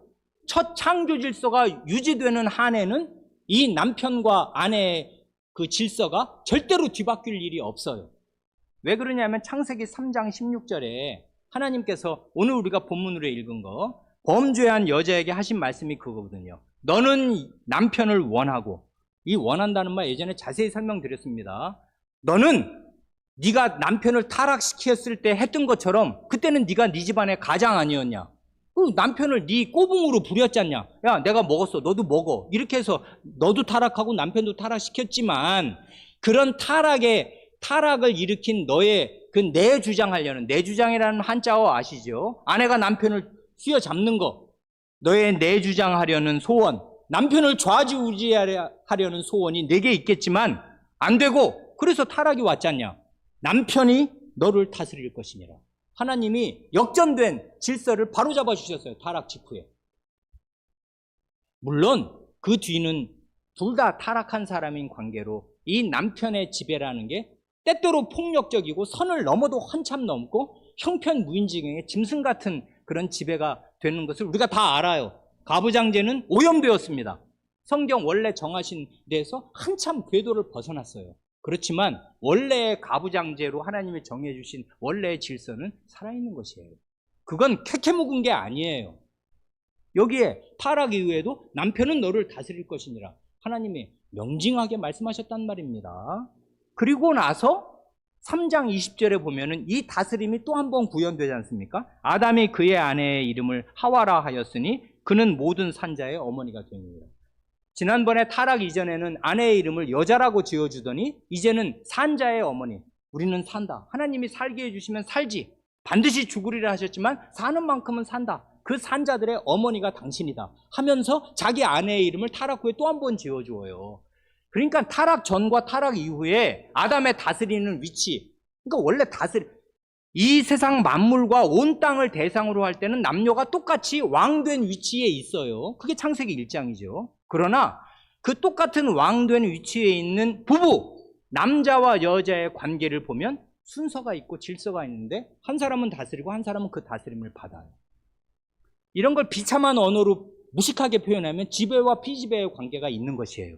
첫 창조 질서가 유지되는 한에는 이 남편과 아내의 그 질서가 절대로 뒤바뀔 일이 없어요. 왜 그러냐면 창세기 3장 16절에 하나님께서 오늘 우리가 본문으로 읽은 거, 범죄한 여자에게 하신 말씀이 그거거든요. 너는 남편을 원하고, 이 원한다는 말 예전에 자세히 설명드렸습니다. 너는 네가 남편을 타락시켰을 때 했던 것처럼, 그때는 네가 네 집안의 가장 아니었냐? 그 남편을 네 꼬붕으로 부렸지 않냐? 야, 내가 먹었어, 너도 먹어. 이렇게 해서 너도 타락하고 남편도 타락시켰지만, 그런 타락을 일으킨 너의 그 내주장하려는, 내주장이라는 한자어 아시죠? 아내가 남편을 휘어잡는 거, 너의 내주장하려는 소원, 남편을 좌지우지하려는 소원이 내게 있겠지만 안 되고, 그래서 타락이 왔지 않냐? 남편이 너를 다스릴 것이니라. 하나님이 역전된 질서를 바로잡아 주셨어요. 타락 직후에. 물론 그 뒤는 둘 다 타락한 사람인 관계로 이 남편의 지배라는 게 때때로 폭력적이고 선을 넘어도 한참 넘고 형편무인지경의 짐승 같은 그런 지배가 되는 것을 우리가 다 알아요. 가부장제는 오염되었습니다. 성경 원래 정하신 데에서 한참 궤도를 벗어났어요. 그렇지만 원래의 가부장제로 하나님이 정해주신 원래의 질서는 살아있는 것이에요. 그건 캐캐 묵은 게 아니에요. 여기에 타락 이후에도 남편은 너를 다스릴 것이니라 하나님이 명징하게 말씀하셨단 말입니다. 그리고 나서 3장 20절에 보면은 이 다스림이 또 한 번 구현되지 않습니까? 아담이 그의 아내의 이름을 하와라 하였으니 그는 모든 산자의 어머니가 되니라. 지난번에 타락 이전에는 아내의 이름을 여자라고 지어주더니 이제는 산자의 어머니, 우리는 산다. 하나님이 살게 해주시면 살지. 반드시 죽으리라 하셨지만 사는 만큼은 산다. 그 산자들의 어머니가 당신이다 하면서 자기 아내의 이름을 타락 후에 또 한 번 지어주어요. 그러니까 타락 전과 타락 이후에 아담의 다스리는 위치, 그러니까 원래 이 세상 만물과 온 땅을 대상으로 할 때는 남녀가 똑같이 왕된 위치에 있어요. 그게 창세기 1장이죠. 그러나 그 똑같은 왕된 위치에 있는 부부, 남자와 여자의 관계를 보면 순서가 있고 질서가 있는데 한 사람은 다스리고 한 사람은 그 다스림을 받아요. 이런 걸 비참한 언어로 무식하게 표현하면 지배와 피지배의 관계가 있는 것이에요.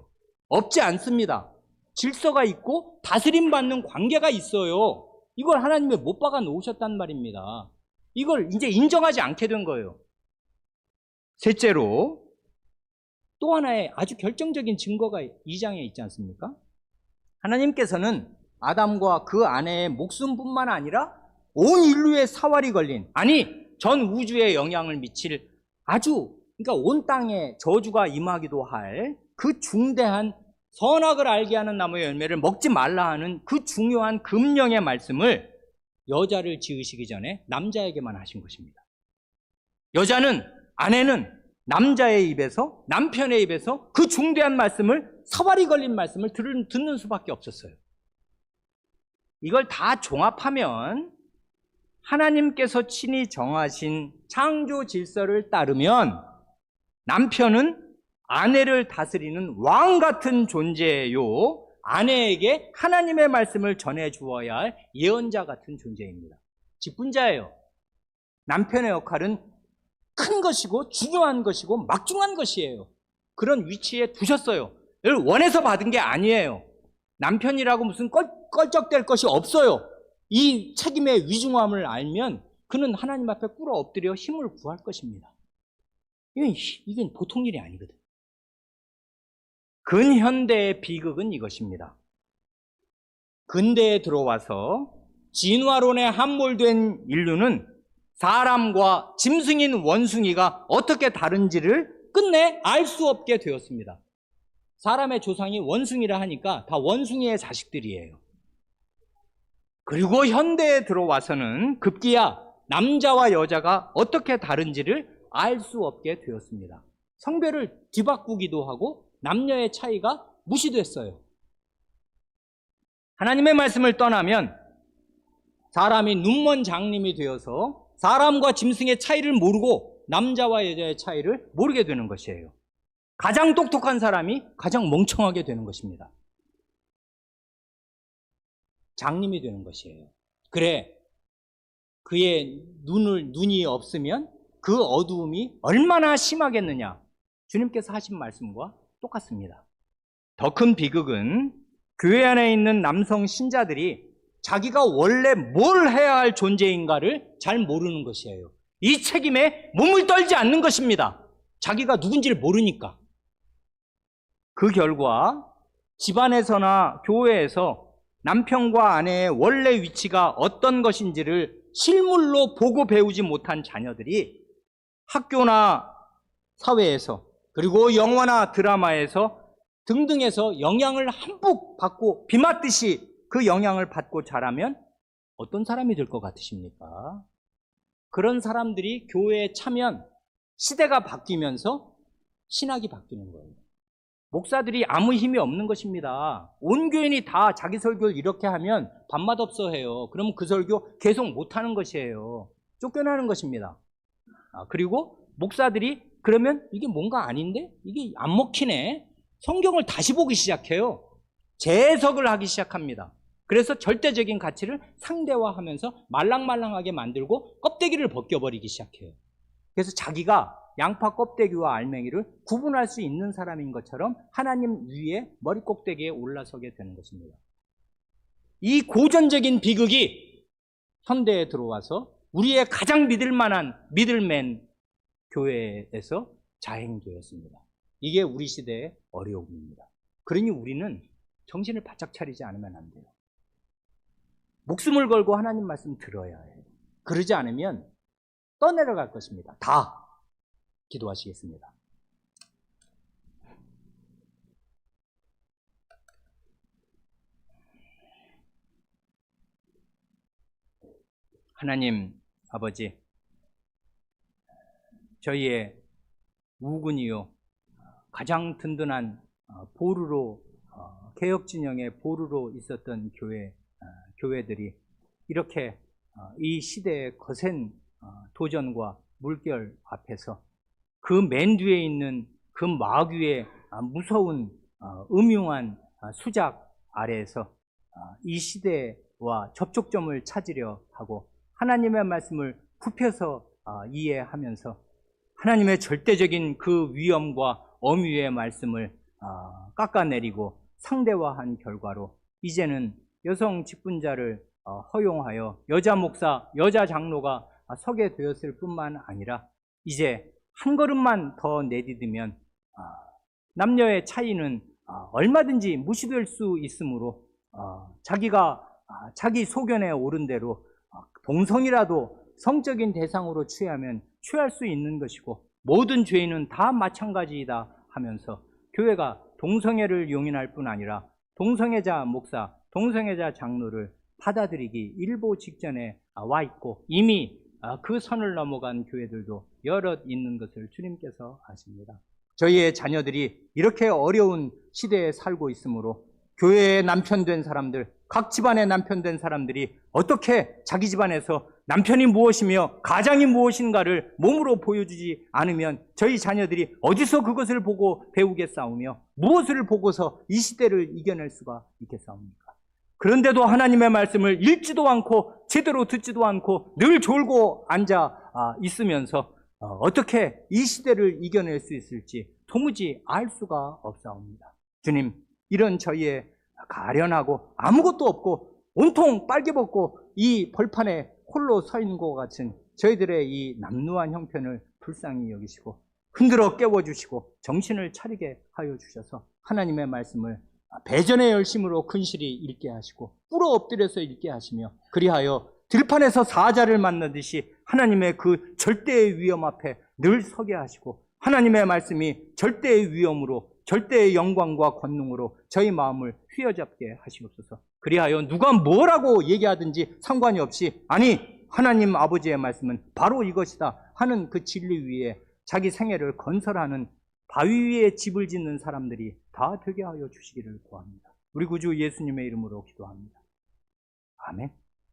없지 않습니다. 질서가 있고 다스림받는 관계가 있어요. 이걸 하나님이 못 박아 놓으셨단 말입니다. 이걸 이제 인정하지 않게 된 거예요. 셋째로 또 하나의 아주 결정적인 증거가 2장에 있지 않습니까? 하나님께서는 아담과 그 아내의 목숨뿐만 아니라 온 인류의 사활이 걸린, 아니 전 우주에 영향을 미칠 그러니까 온 땅에 저주가 임하기도 할 그 중대한 선악을 알게 하는 나무의 열매를 먹지 말라 하는 그 중요한 금령의 말씀을 여자를 지으시기 전에 남자에게만 하신 것입니다. 아내는 남자의 입에서, 남편의 입에서 그 중대한 말씀을, 사활이 걸린 말씀을 듣는 수밖에 없었어요. 이걸 다 종합하면 하나님께서 친히 정하신 창조 질서를 따르면 남편은 아내를 다스리는 왕 같은 존재예요. 아내에게 하나님의 말씀을 전해 주어야 할 예언자 같은 존재입니다. 직분자예요. 남편의 역할은 큰 것이고 중요한 것이고 막중한 것이에요. 그런 위치에 두셨어요. 이걸 원해서 받은 게 아니에요. 남편이라고 무슨 껄쩍댈 것이 없어요. 이 책임의 위중함을 알면 그는 하나님 앞에 꿇어 엎드려 힘을 구할 것입니다. 이건 보통 일이 아니거든. 근현대의 비극은 이것입니다. 근대에 들어와서 진화론에 함몰된 인류는 사람과 짐승인 원숭이가 어떻게 다른지를 끝내 알 수 없게 되었습니다. 사람의 조상이 원숭이라 하니까 다 원숭이의 자식들이에요. 그리고 현대에 들어와서는 급기야 남자와 여자가 어떻게 다른지를 알 수 없게 되었습니다. 성별을 뒤바꾸기도 하고 남녀의 차이가 무시됐어요. 하나님의 말씀을 떠나면 사람이 눈먼 장님이 되어서 사람과 짐승의 차이를 모르고 남자와 여자의 차이를 모르게 되는 것이에요. 가장 똑똑한 사람이 가장 멍청하게 되는 것입니다. 장님이 되는 것이에요. 그래, 그의 눈이 없으면 그 어두움이 얼마나 심하겠느냐. 주님께서 하신 말씀과 똑같습니다. 더 큰 비극은 교회 안에 있는 남성 신자들이 자기가 원래 뭘 해야 할 존재인가를 잘 모르는 것이에요. 이 책임에 몸을 떨지 않는 것입니다. 자기가 누군지를 모르니까. 그 결과 집안에서나 교회에서 남편과 아내의 원래 위치가 어떤 것인지를 실물로 보고 배우지 못한 자녀들이 학교나 사회에서 그리고 영화나 드라마에서 등등에서 영향을 한뿍 받고 비 맞듯이 그 영향을 받고 자라면 어떤 사람이 될 것 같으십니까? 그런 사람들이 교회에 차면 시대가 바뀌면서 신학이 바뀌는 거예요. 목사들이 아무 힘이 없는 것입니다. 온 교인이 다 자기 설교를 이렇게 하면 밥맛 없어 해요. 그러면 그 설교 계속 못하는 것이에요. 쫓겨나는 것입니다. 그리고 목사들이 그러면 이게 뭔가 아닌데? 이게 안 먹히네? 성경을 다시 보기 시작해요. 재해석을 하기 시작합니다. 그래서 절대적인 가치를 상대화하면서 말랑말랑하게 만들고 껍데기를 벗겨버리기 시작해요. 그래서 자기가 양파 껍데기와 알맹이를 구분할 수 있는 사람인 것처럼 하나님 위에 머리 꼭대기에 올라서게 되는 것입니다. 이 고전적인 비극이 현대에 들어와서 우리의 가장 믿을 만한 미들맨 교회에서 자행되었습니다. 이게 우리 시대의 어려움입니다. 그러니 우리는 정신을 바짝 차리지 않으면 안 돼요. 목숨을 걸고 하나님 말씀 들어야 해요. 그러지 않으면 떠내려갈 것입니다. 다 기도하시겠습니다. 하나님 아버지, 저희의 우군이요 가장 든든한 보루로 개혁 진영의 보루로 있었던 교회들이 이렇게 이 시대의 거센 도전과 물결 앞에서 그 맨 뒤에 있는 그 마귀의 무서운 음흉한 수작 아래에서 이 시대와 접촉점을 찾으려 하고 하나님의 말씀을 굽혀서 이해하면서 하나님의 절대적인 그 위엄과 엄위의 말씀을 깎아내리고 상대화한 결과로 이제는 여성 직분자를 허용하여 여자 목사, 여자 장로가 서게 되었을 뿐만 아니라 이제 한 걸음만 더 내디디면 남녀의 차이는 얼마든지 무시될 수 있으므로 자기가 자기 소견에 옳은 대로 동성이라도 성적인 대상으로 취하면 취할 수 있는 것이고 모든 죄인은 다 마찬가지이다 하면서 교회가 동성애를 용인할 뿐 아니라 동성애자 목사, 동성애자 장로를 받아들이기 일보 직전에 와 있고 이미 그 선을 넘어간 교회들도 여럿 있는 것을 주님께서 아십니다. 저희의 자녀들이 이렇게 어려운 시대에 살고 있으므로 교회의 남편 된 사람들, 각 집안의 남편 된 사람들이 어떻게 자기 집안에서 남편이 무엇이며 가장이 무엇인가를 몸으로 보여주지 않으면 저희 자녀들이 어디서 그것을 보고 배우겠사오며 무엇을 보고서 이 시대를 이겨낼 수가 있겠사옵니까? 그런데도 하나님의 말씀을 읽지도 않고 제대로 듣지도 않고 늘 졸고 앉아 있으면서 어떻게 이 시대를 이겨낼 수 있을지 도무지 알 수가 없사옵니다. 주님, 이런 저희의 가련하고 아무것도 없고 온통 빨개벗고 이 벌판에 홀로 서 있는 것 같은 저희들의 이 남루한 형편을 불쌍히 여기시고 흔들어 깨워주시고 정신을 차리게 하여 주셔서 하나님의 말씀을 배전의 열심으로 근실히 읽게 하시고 꿇어 엎드려서 읽게 하시며 그리하여 들판에서 사자를 만나듯이 하나님의 그 절대의 위엄 앞에 늘 서게 하시고 하나님의 말씀이 절대의 위엄으로 절대의 영광과 권능으로 저희 마음을 휘어잡게 하시옵소서. 그리하여 누가 뭐라고 얘기하든지 상관이 없이 아니 하나님 아버지의 말씀은 바로 이것이다 하는 그 진리 위에 자기 생애를 건설하는 바위 위에 집을 짓는 사람들이 다 되게 하여 주시기를 구합니다. 우리 구주 예수님의 이름으로 기도합니다. 아멘.